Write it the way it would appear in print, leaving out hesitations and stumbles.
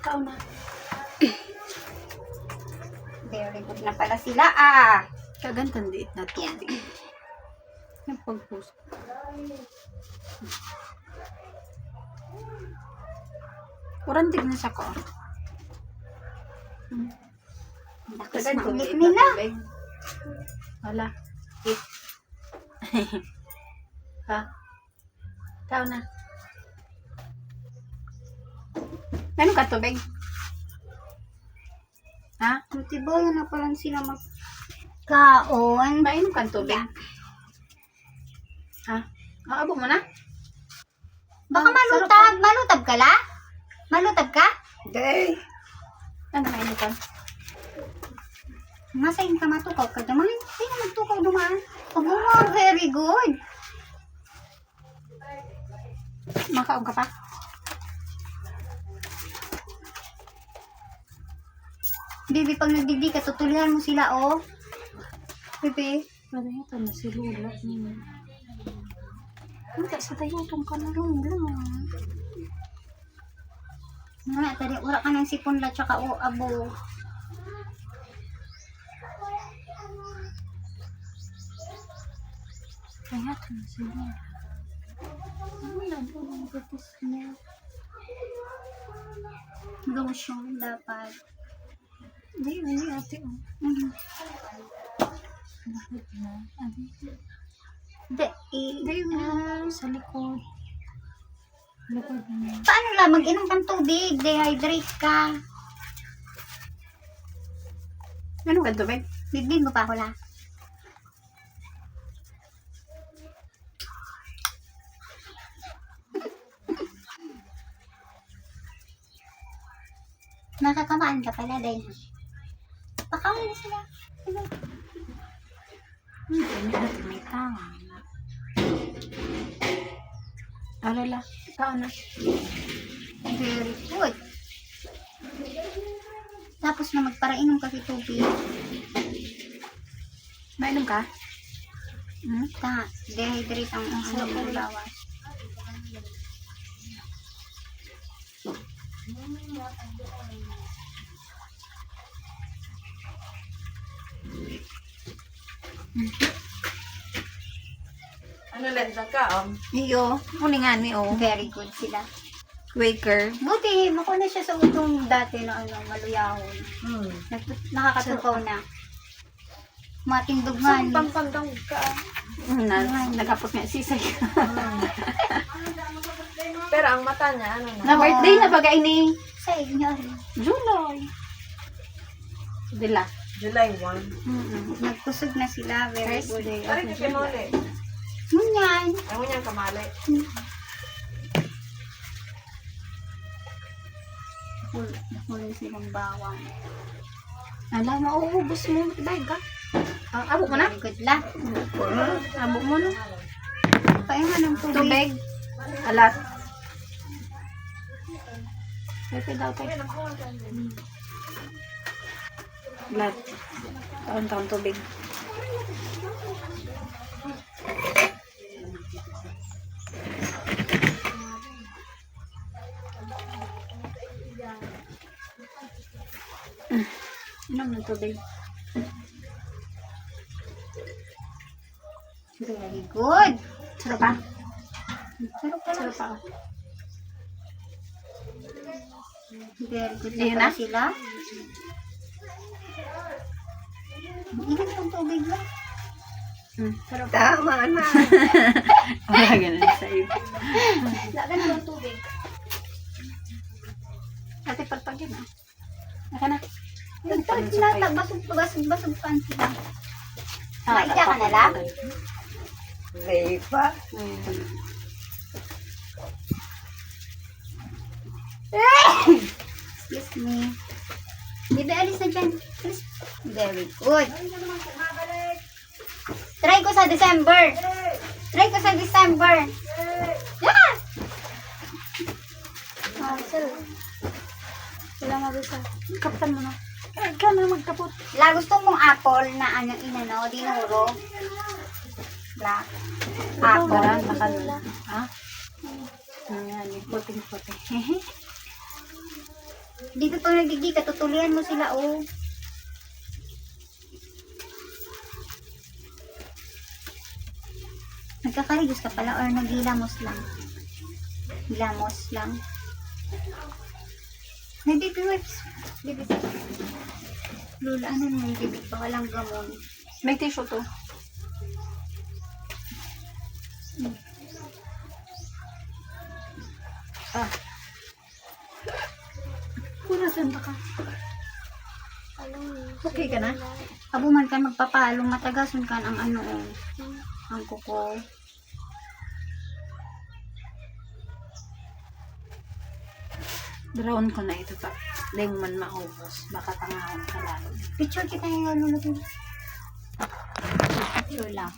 Ikaw na. Very good na pala sila ah. Kagantan diit na to. Yan. Yung pag-post. Kurantig na siya ko. Lakas Kagantan maulit diit nila. tubig. Wala. It. Ha? Ikaw na. Ano ka tubig? Ha? Tiboy na pala sila magkaon. Mainom ka tubig? Ha? Abo mo na? Baka sarap malutab. Malutab ka la? Malutab ka? Day. Ano mainom ka? Masayin ka matukaw ka dumaan. Hindi na magtukaw dumaan. Oh, very good. Makaon ka pa? Bibi, pag nagdigdi ka, tutulihan mo sila, oh. Bibi. Ano ito na si Lula? Hindi, sa tayo itong kanarong lang. Nga, tadi, wala ka ng sipon la, tsaka o, abo. Kaya ito na si Lula. Wala doon ang butis niya. Lotion, dapat. Hindi ate. Bakit na? Hindi na. Sa likod. Likod na. Paano lang, mag-inom kang tubig, dehydrate ka. Ano ka tubig? Bibig mo pa ako la. Nakakamaan ka pala, dahil. Pakawin na sila. Hindi ate may tama. Alala. Ikaw na. Very good. Tapos na magparainom ka sa tubig. Mainom ka? Dehydrate ang sarap mo pala. bawas. Ano lang ka? Iyo. Kuningan ni o. Very good sila. Quaker. Buti, mako na siya sa utong dati na maluyahon. Nakakatukaw na. Matindugman. Pampandang ka. Nagkapot nga sisay. Pero ang mata niya, ano na? Na birthday na bagay ni Sa inyo. July. Dila. July 1. Nagkusog na sila. Very First good. day Pari of ka July. kinuli. Munyan. Ayaw mo niyang kamali. Huli silang bawang. Alam, mauubos mo. Ibay ka. Abo mo na? Very good la. Abo mo na. Pahinga ng tubig. Tubig. Alat. Pwede daw tayo. Alat. Taon-taon tubig. Inom ng tubig. Very good. Sarap pa? Sarap pala. Sarap pa. Very good Ayun na na? sila. Ingat ang tubig la. Sarap pa. Tama na. Wala ganun sa iyo. Lagan ng tubig. Ate, pagpagin ah. Naka na. Nagtalit sila. Basog pa sila. Maiga ka na lang? Lay pa. Excuse me. Bibi, alis na dyan. Alis. Very good. Try ko sa December. Try ko sa December. Yeah! Sir. Wala mabisa. Kapitan mo na. Ikaw na magkapot. La, gusto mong apple na ano, inano, dinuro? La. Apple. Parang nakalula. Ha? Ayan, puting-puting. Dito pag nagigdi ka, tutulian mo sila, oh. Nagkakarigos ka pala or naghilamos lang? Hilamos lang. May baby wipes. Baby wipes. Lula, ano naman baby pa? Walang gamon. May tissue to. Ah, Pura sanda ka. Okay ka na? Abuman ka magpapalong, matagason ka ang ano, oh. Ang kuko. Drawn ko na ito pa. Dahil man maubos. Baka tangahon ka lang. Picture kita yung lulutin. Picture lang.